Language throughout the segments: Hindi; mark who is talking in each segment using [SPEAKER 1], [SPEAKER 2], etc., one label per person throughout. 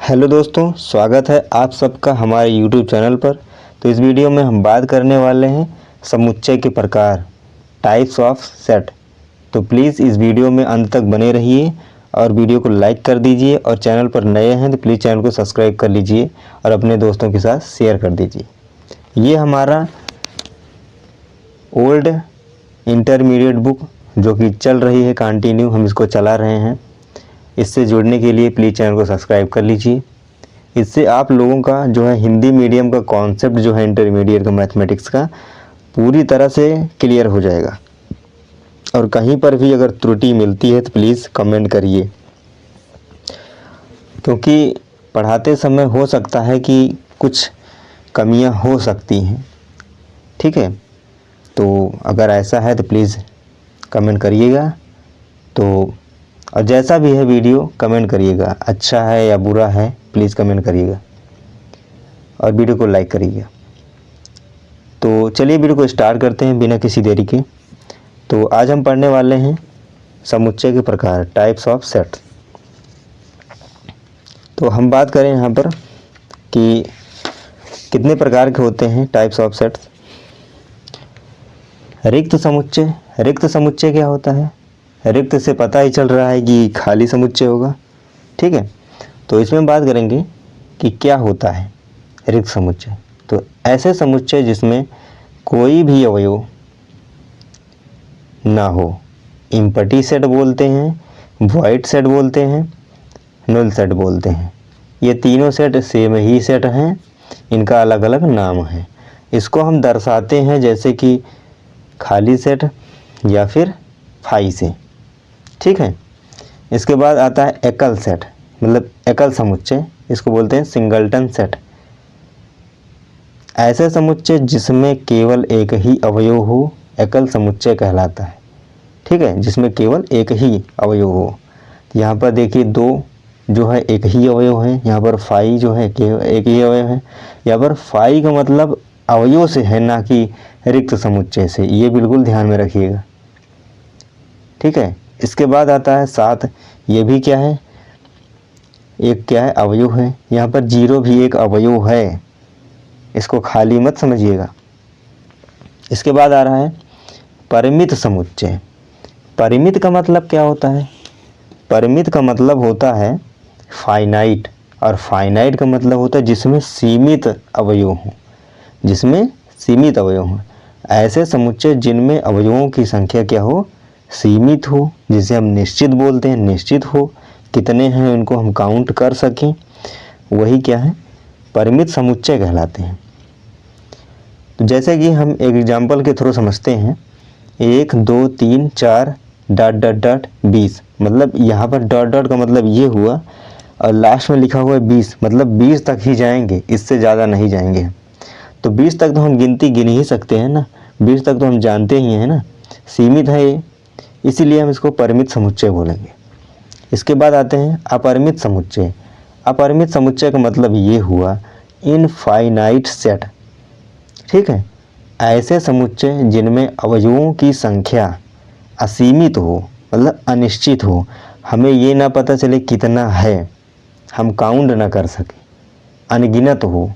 [SPEAKER 1] हेलो दोस्तों, स्वागत है आप सबका हमारे YouTube चैनल पर। तो इस वीडियो में हम बात करने वाले हैं समुच्चय के प्रकार, टाइप्स ऑफ सेट। तो प्लीज़ इस वीडियो में अंत तक बने रहिए और वीडियो को लाइक कर दीजिए, और चैनल पर नए हैं तो प्लीज़ चैनल को सब्सक्राइब कर लीजिए और अपने दोस्तों के साथ शेयर कर दीजिए। ये हमारा ओल्ड इंटरमीडिएट बुक जो कि चल रही है कंटिन्यू, हम इसको चला रहे हैं। इससे जुड़ने के लिए प्लीज़ चैनल को सब्सक्राइब कर लीजिए। इससे आप लोगों का जो है हिंदी मीडियम का कॉन्सेप्ट जो है इंटरमीडिएट का मैथमेटिक्स का पूरी तरह से क्लियर हो जाएगा। और कहीं पर भी अगर त्रुटि मिलती है तो प्लीज़ कमेंट करिए, क्योंकि पढ़ाते समय हो सकता है कि कुछ कमियां हो सकती हैं। ठीक है, तो अगर ऐसा है तो प्लीज़ कमेंट करिएगा। तो और जैसा भी है वीडियो कमेंट करिएगा, अच्छा है या बुरा है प्लीज़ कमेंट करिएगा और वीडियो को लाइक करिएगा। तो चलिए वीडियो को स्टार्ट करते हैं बिना किसी देरी के। तो आज हम पढ़ने वाले हैं समुच्चय के प्रकार, टाइप्स ऑफ सेट। तो हम बात करें यहाँ पर कि कितने प्रकार के होते हैं टाइप्स ऑफ सेट्स। रिक्त समुच्चय। रिक्त समुच्चय क्या होता है? रिक्त से पता ही चल रहा है कि खाली समुच्चय होगा। ठीक है, तो इसमें बात करेंगे कि क्या होता है रिक्त समुच्चय। तो ऐसे समुच्चय जिसमें कोई भी अवयव ना हो, इम्पटी सेट बोलते हैं, वॉइड सेट बोलते हैं, नल सेट बोलते हैं। ये तीनों सेट सेम ही सेट हैं, इनका अलग अलग नाम है। इसको हम दर्शाते हैं जैसे कि खाली सेट या फिर फाई से। ठीक है, इसके बाद आता है एकल सेट, मतलब एकल समुच्चय, इसको बोलते हैं सिंगलटन सेट। ऐसे समुच्चय जिसमें केवल एक ही अवयव हो एकल समुच्चय कहलाता है। ठीक है, जिसमें केवल एक ही अवयव हो। यहाँ पर देखिए दो जो है एक ही अवयव है, यहाँ पर फाई जो है केवल एक ही अवयव है। यहाँ पर फाई का मतलब अवयव से है, ना कि रिक्त समुच्चय से, ये बिल्कुल ध्यान में रखिएगा। ठीक है, इसके बाद आता है सात। ये भी क्या है? एक क्या है? अवयव है। यहाँ पर जीरो भी एक अवयव है, इसको खाली मत समझिएगा। इसके बाद आ रहा है परिमित समुच्चय। परिमित का मतलब क्या होता है? परिमित का मतलब होता है फाइनाइट, और फाइनाइट का मतलब होता है जिसमें सीमित अवयव हो, जिसमें सीमित अवयव हो। ऐसे समुच्चय जिनमें अवयवों की संख्या क्या हो? सीमित हो, जिसे हम निश्चित बोलते हैं। निश्चित हो, कितने हैं उनको हम काउंट कर सकें, वही क्या है? परिमित समुच्चय कहलाते हैं। तो जैसे कि हम एक एग्जाम्पल के थ्रू समझते हैं, 1 2 3 4 डॉट डॉट डॉट 20, मतलब यहाँ पर डॉट डॉट का मतलब ये हुआ, और लास्ट में लिखा हुआ है 20, मतलब 20 तक ही जाएंगे, इससे ज़्यादा नहीं जाएंगे। तो 20 तक तो हम गिनती गिन ही सकते हैं ना, 20 तक तो हम जानते ही हैं ना, सीमित है ये, इसीलिए हम इसको परिमित समुच्चय बोलेंगे। इसके बाद आते हैं अपरिमित समुच्चय। अपरिमित समुच्चय का मतलब ये हुआ इनफाइनाइट सेट। ठीक है, ऐसे समुच्चय जिनमें अवयवों की संख्या असीमित हो, मतलब अनिश्चित हो, हमें ये ना पता चले कितना है, हम काउंट ना कर सके, अनगिनत हो।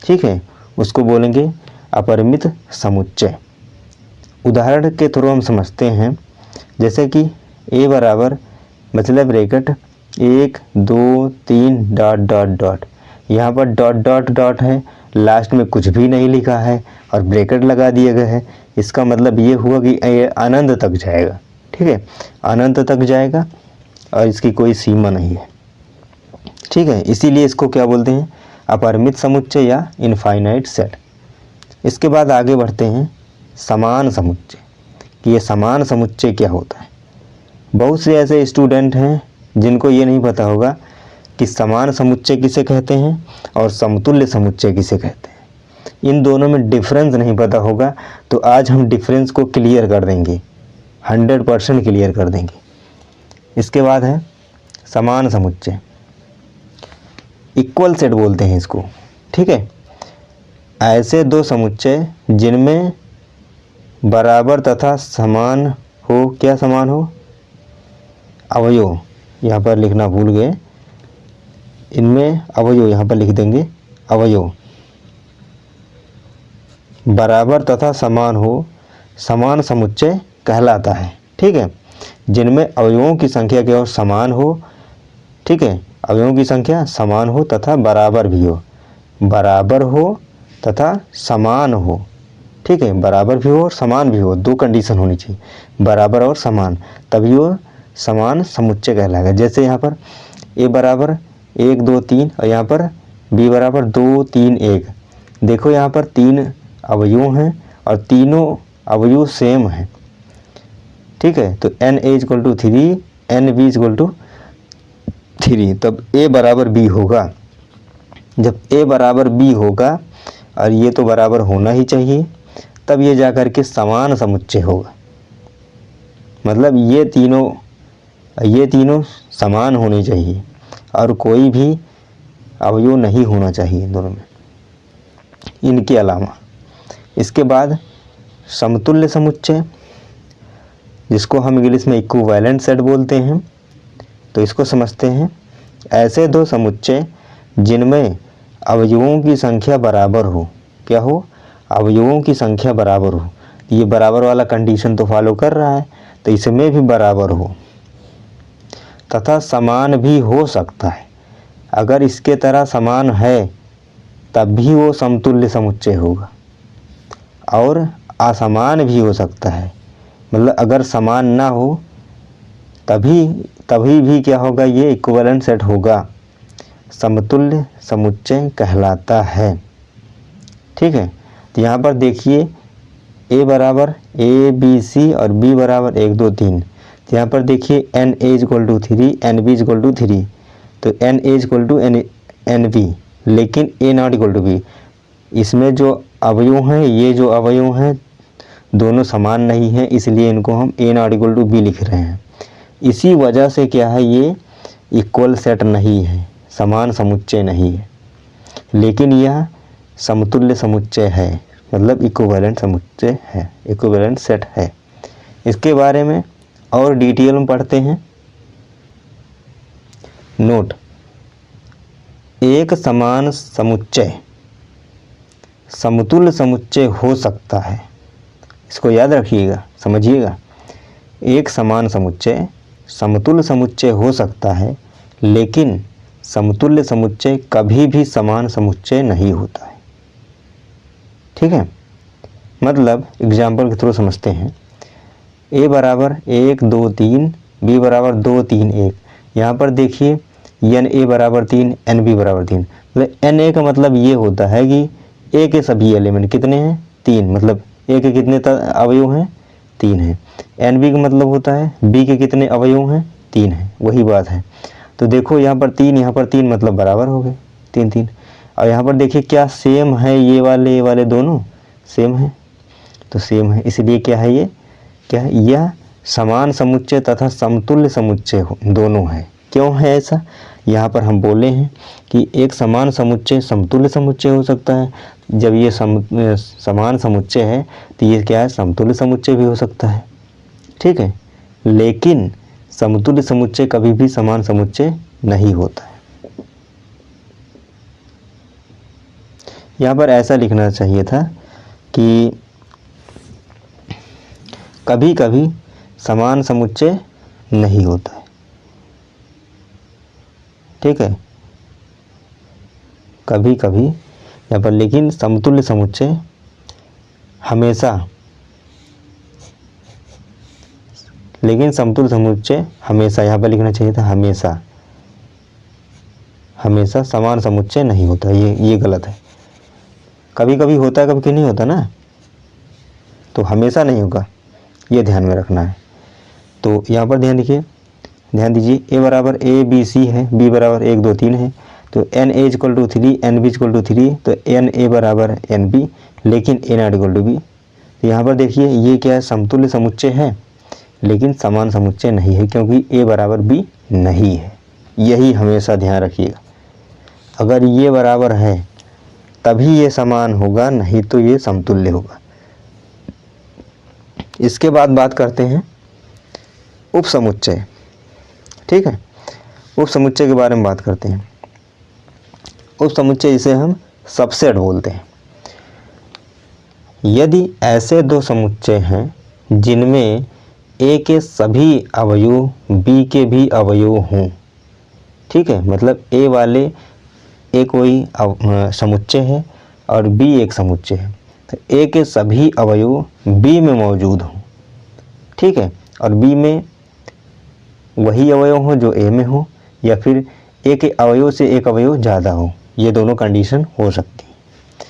[SPEAKER 1] ठीक है, उसको बोलेंगे अपरिमित समुच्चय। उदाहरण के थ्रू हम समझते हैं, जैसे कि a बराबर मतलब ब्रैकेट 1 2 3 डॉट डॉट डॉट, यहाँ पर डॉट डॉट डॉट है, लास्ट में कुछ भी नहीं लिखा है और ब्रैकेट लगा दिया गया है। इसका मतलब ये हुआ कि ये अनंत तक जाएगा। ठीक है, अनंत तक जाएगा और इसकी कोई सीमा नहीं है। ठीक है, इसीलिए इसको क्या बोलते हैं? अपरिमित समुच्चय या इनफाइनाइट सेट। इसके बाद आगे बढ़ते हैं समान समुच्चय, कि ये समान समुच्चय क्या होता है। बहुत से ऐसे स्टूडेंट हैं जिनको ये नहीं पता होगा कि समान समुच्चय किसे कहते हैं और समतुल्य समुच्चय किसे कहते हैं। इन दोनों में डिफरेंस नहीं पता होगा, तो आज हम डिफरेंस को क्लियर कर देंगे, 100% क्लियर कर देंगे। इसके बाद है समान समुच्चय, इक्वल सेट बोलते हैं इसको। ठीक है, ऐसे दो समुच्चय जिनमें बराबर तथा समान हो, क्या समान हो? अवयव, यहाँ पर लिखना भूल गए, इनमें अवयव यहाँ पर लिख देंगे, अवयव बराबर तथा समान हो, समान समुच्चय कहलाता है। ठीक है, जिनमें अवयवों की संख्या केवल समान हो, ठीक है, अवयवों की संख्या समान हो तथा बराबर भी हो, बराबर हो तथा समान हो। ठीक है, बराबर भी हो और समान भी हो, दो कंडीशन होनी चाहिए, बराबर और समान, तभी वो समान समुच्चय कहलाएगा। जैसे यहाँ पर ए बराबर 1 2 3 और यहाँ पर बी बराबर 2 3 1। देखो यहाँ पर 3 अवयव हैं और तीनों अवयव सेम हैं। ठीक है, तो n a = 3, n b = 3, तब a बराबर b होगा। जब a बराबर b होगा और ये तो बराबर होना ही चाहिए, तब ये जाकर के समान समुच्चय होगा। मतलब ये तीनों समान होने चाहिए और कोई भी अवयव नहीं होना चाहिए दोनों में, इनके अलावा। इसके बाद समतुल्य समुच्चय, जिसको हम इंग्लिश में इक्विवेलेंट सेट बोलते हैं, तो इसको समझते हैं। ऐसे दो समुच्चय जिनमें अवयवों की संख्या बराबर हो, क्या हो, अवयवों की संख्या बराबर हो। ये बराबर वाला कंडीशन तो फॉलो कर रहा है, तो इसमें भी बराबर हो तथा समान भी हो सकता है। अगर इसके तरह समान है तब भी वो समतुल्य समुच्चय होगा, और असमान भी हो सकता है। मतलब अगर समान ना हो तभी भी क्या होगा, ये इक्विवेलेंट सेट होगा, समतुल्य समुच्चय कहलाता है। ठीक है, तो यहाँ पर देखिए a बराबर a b c और b बराबर 1 2 3। तो यहाँ पर देखिए n a = 3, n b = 3, तो n a = n b, लेकिन a ≠ b। इसमें जो अवयव हैं, ये जो अवयव हैं दोनों समान नहीं हैं, इसलिए इनको हम a ≠ b लिख रहे हैं। इसी वजह से क्या है, ये इक्वल सेट नहीं है, समान समुच्चय नहीं है, लेकिन यह समतुल्य समुच्चय है, मतलब इक्विवेलेंट समुच्चय है, इक्विवेलेंट सेट है। इसके बारे में और डिटेल में पढ़ते हैं। नोट, एक समान समुच्चय समतुल्य समुच्चय हो सकता है, इसको याद रखिएगा, समझिएगा। एक समान समुच्चय समतुल्य समुच्चय हो सकता है, लेकिन समतुल्य समुच्चय कभी भी समान समुच्चय नहीं होता है। ठीक है, मतलब एग्जाम्पल के थ्रू समझते हैं। a बराबर 1 2 3, b बराबर 2 3 1। यहाँ पर देखिए n a बराबर 3, n b बराबर 3। मतलब n a का मतलब ये होता है कि a के सभी एलिमेंट कितने हैं, 3। मतलब a के कितने अवयव हैं, 3 हैं। n b का मतलब होता है b के कितने अवयव हैं, 3 हैं, वही बात है। तो देखो यहाँ पर 3, यहाँ पर 3, मतलब बराबर हो गए, 3 3। और यहाँ पर देखिए क्या सेम है, ये वाले दोनों सेम है, तो सेम है, इसलिए क्या है, ये क्या है, यह समान समुच्चय तथा समतुल्य समुच्चय दोनों है। क्यों है ऐसा, यहाँ पर हम बोले हैं कि एक समान समुच्चय समतुल्य समुच्चय हो सकता है। जब ये समान समुच्चय है तो ये क्या है, समतुल्य समुच्चय भी हो सकता है। ठीक है, लेकिन समतुल्य समुच्चय कभी भी समान समुच्चय नहीं होता है। यहाँ पर ऐसा लिखना चाहिए था कि कभी कभी समान समुच्चय नहीं होता है। ठीक है, कभी कभी यहाँ पर, लेकिन समतुल्य समुच्चय हमेशा, लेकिन समतुल्य समुच्चय हमेशा, यहाँ पर लिखना चाहिए था हमेशा, हमेशा समान समुच्चय नहीं होता, ये गलत है। कभी कभी होता है, कभी कभी नहीं होता ना, तो हमेशा नहीं होगा, ये ध्यान में रखना है। तो यहाँ पर ध्यान ध्यान दीजिए, a बराबर a b c है, b बराबर 1 2 3 है, तो n a = 3, n b = 3, तो n a बराबर n b, लेकिन a ≠ b। तो यहाँ पर देखिए ये क्या है, समतुल्य समुच्चय है लेकिन समान समुच्चय नहीं है, क्योंकि a बराबर b नहीं है। यही हमेशा ध्यान रखिएगा, अगर ये बराबर है तभी ये समान होगा, नहीं तो ये समतुल्य होगा। इसके बाद बात करते हैं उपसमुच्चय। ठीक है, उपसमुच्चय के बारे में बात करते हैं। उपसमुच्चय जिसे हम सबसेट बोलते हैं। यदि ऐसे दो समुच्चय हैं जिनमें ए के सभी अवयव बी के भी अवयव हों, ठीक है, मतलब ए वाले ए कोई समुच्चय है और बी एक समुच्चय है, तो ए के सभी अवयव बी में मौजूद हों, ठीक है, और बी में वही अवयव हो जो ए में हो, या फिर ए के अवयव से एक अवयव ज़्यादा हो, ये दोनों कंडीशन हो सकती है।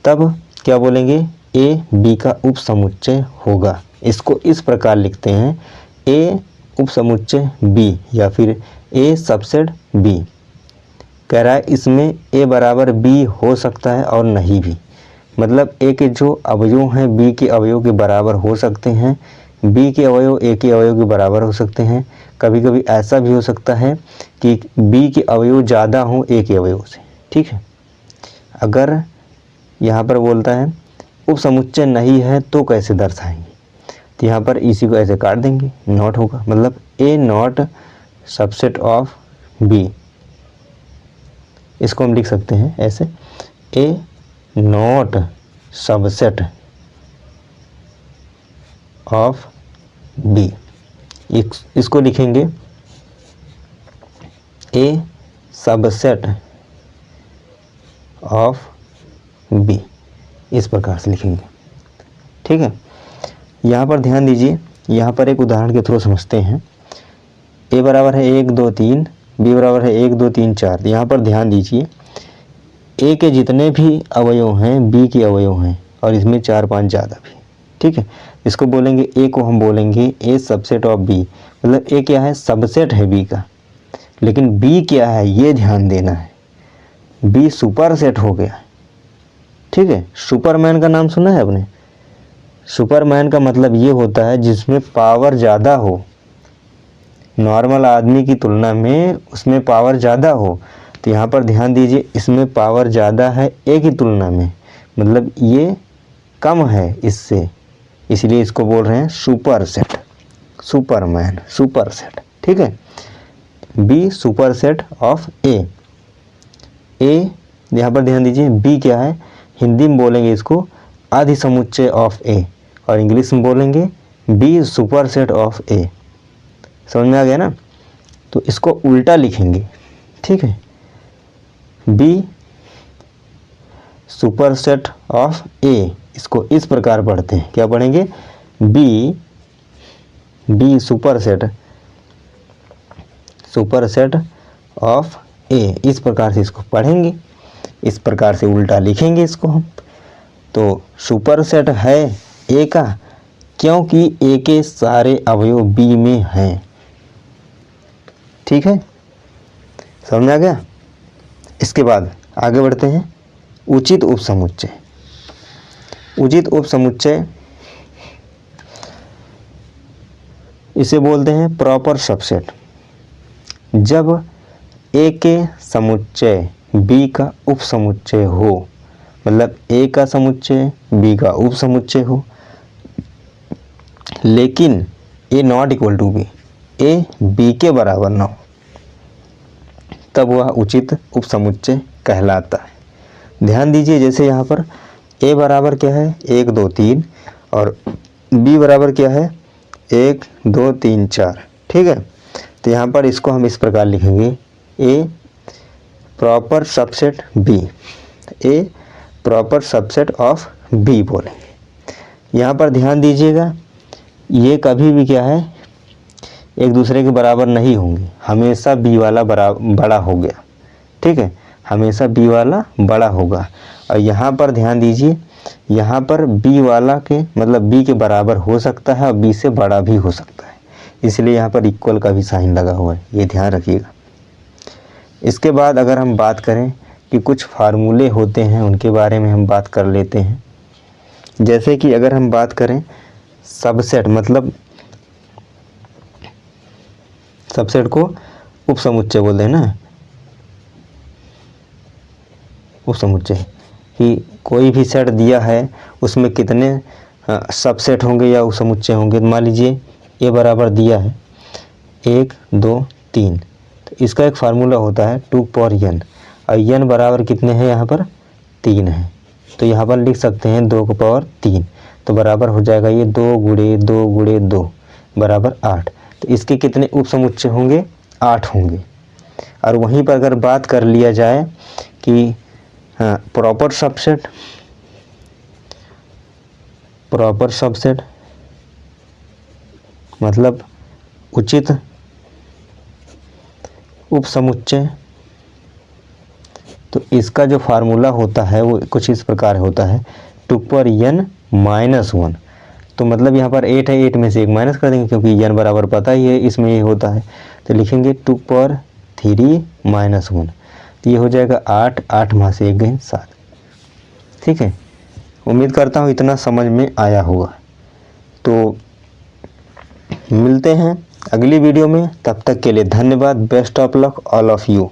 [SPEAKER 1] तब क्या बोलेंगे, ए बी का उपसमुच्चय होगा। इसको इस प्रकार लिखते हैं, ए उपसमुच्चय बी या फिर ए सबसेट बी। कह रहा है इसमें ए बराबर बी हो सकता है और नहीं भी, मतलब ए के जो अवयव हैं बी के अवयव के बराबर हो सकते हैं, बी के अवयव ए के अवयव के बराबर हो सकते हैं। कभी कभी ऐसा भी हो सकता है कि बी के अवयव ज़्यादा हों ए के अवयव से, ठीक है। अगर यहाँ पर बोलता है उपसमुच्चय नहीं है तो कैसे दर्शाएंगे, तो यहाँ पर इसी को ऐसे काट देंगे, नॉट होगा, मतलब ए नॉट सबसेट ऑफ बी। इसको हम लिख सकते हैं ऐसे, ए नॉट सबसेट ऑफ बी। इसको लिखेंगे ए सबसेट ऑफ बी, इस प्रकार से लिखेंगे, ठीक है। यहाँ पर ध्यान दीजिए, यहाँ पर एक उदाहरण के थ्रू समझते हैं। ए बराबर है 1 2 3, बी बराबर है 1 2 3 4। यहाँ पर ध्यान दीजिए, ए के जितने भी अवयव हैं बी के अवयव हैं और इसमें 4 5 ज़्यादा भी, ठीक है। इसको बोलेंगे, ए को हम बोलेंगे ए सबसेट ऑफ बी, मतलब ए क्या है, सबसेट है बी का, लेकिन बी क्या है ये ध्यान देना है, बी सुपर सेट हो गया, ठीक है। सुपरमैन का नाम सुना है आपने? सुपरमैन का मतलब ये होता है जिसमें पावर ज़्यादा हो, नॉर्मल आदमी की तुलना में उसमें पावर ज़्यादा हो। तो यहाँ पर ध्यान दीजिए, इसमें पावर ज़्यादा है ए की तुलना में, मतलब ये कम है इससे, इसलिए इसको बोल रहे हैं super set, Superman, super set, ठीक है। बी सुपर सेट ऑफ ए। ए यहाँ पर ध्यान दीजिए, बी क्या है, हिंदी में बोलेंगे इसको अधिसमुच्चय ऑफ ए, और इंग्लिश में बोलेंगे बी सुपर सेट ऑफ ए। समझ में आ गया ना? तो इसको उल्टा लिखेंगे, ठीक है, बी सुपर सेट ऑफ ए। इसको इस प्रकार पढ़ते हैं, क्या पढ़ेंगे, बी सुपर सेट ऑफ ए, इस प्रकार से इसको पढ़ेंगे, इस प्रकार से उल्टा लिखेंगे इसको हम। तो सुपर सेट है ए का, क्योंकि ए के सारे अवयव बी में हैं, ठीक है, समझ में आ गया। इसके बाद आगे बढ़ते हैं, उचित उपसमुच्चय। उचित उपसमुच्चय इसे बोलते हैं प्रॉपर सबसेट। जब ए के समुच्चय बी का उपसमुच्चय हो, मतलब ए का समुच्चय बी का उपसमुच्चय हो, लेकिन A not equal to B, A B के बराबर ना हो, तब वह उचित उपसमुच्चय कहलाता है। ध्यान दीजिए, जैसे यहाँ पर ए बराबर क्या है 1 2 3 और बी बराबर क्या है 1 2 3 4, ठीक है। तो यहाँ पर इसको हम इस प्रकार लिखेंगे, A proper subset B, A proper subset of B बोलेंगे। यहाँ पर ध्यान दीजिएगा, ये कभी भी क्या है एक दूसरे के बराबर नहीं होंगे, हमेशा बी वाला बड़ा हो गया, ठीक है, हमेशा बी वाला बड़ा होगा। और यहाँ पर ध्यान दीजिए, यहाँ पर बी वाला के मतलब बी के बराबर हो सकता है और बी से बड़ा भी हो सकता है, इसलिए यहाँ पर इक्वल का भी साइन लगा हुआ है, ये ध्यान रखिएगा। इसके बाद अगर हम बात करें कि कुछ फार्मूले होते हैं, उनके बारे में हम बात कर लेते हैं। जैसे कि अगर हम बात करें सबसेट, मतलब सबसेट को उपसमुच्चय बोलते हैं ना, उपसमुच्चय कि कोई भी सेट दिया है उसमें कितने सबसेट होंगे या उपसमुच्चय होंगे। मान लीजिए ए बराबर दिया है 1 2 3, तो इसका एक फार्मूला होता है 2 पावर n। और n बराबर कितने हैं यहाँ पर 3 है, तो यहाँ पर लिख सकते हैं 2 की पावर 3, तो बराबर हो जाएगा ये 2 गुणे 2 गुणे 2 बराबर 8। तो इसके कितने उपसमुच्चय होंगे? 8 होंगे। और वहीं पर अगर बात कर लिया जाए कि प्रॉपर सबसेट मतलब उचित उपसमुच्चय, तो इसका जो फार्मूला होता है वो कुछ इस प्रकार होता है 2 पर n माइनस 1। तो मतलब यहाँ पर 8 है, 8 में से 1 माइनस कर देंगे क्योंकि n बराबर पता ही है इसमें ये होता है, तो लिखेंगे 2 पर 3 माइनस 1, तो ये हो जाएगा 8, 8 में से 1 गए 7। ठीक है, उम्मीद करता हूँ इतना समझ में आया होगा। तो मिलते हैं अगली वीडियो में, तब तक के लिए धन्यवाद। Best of luck all of you.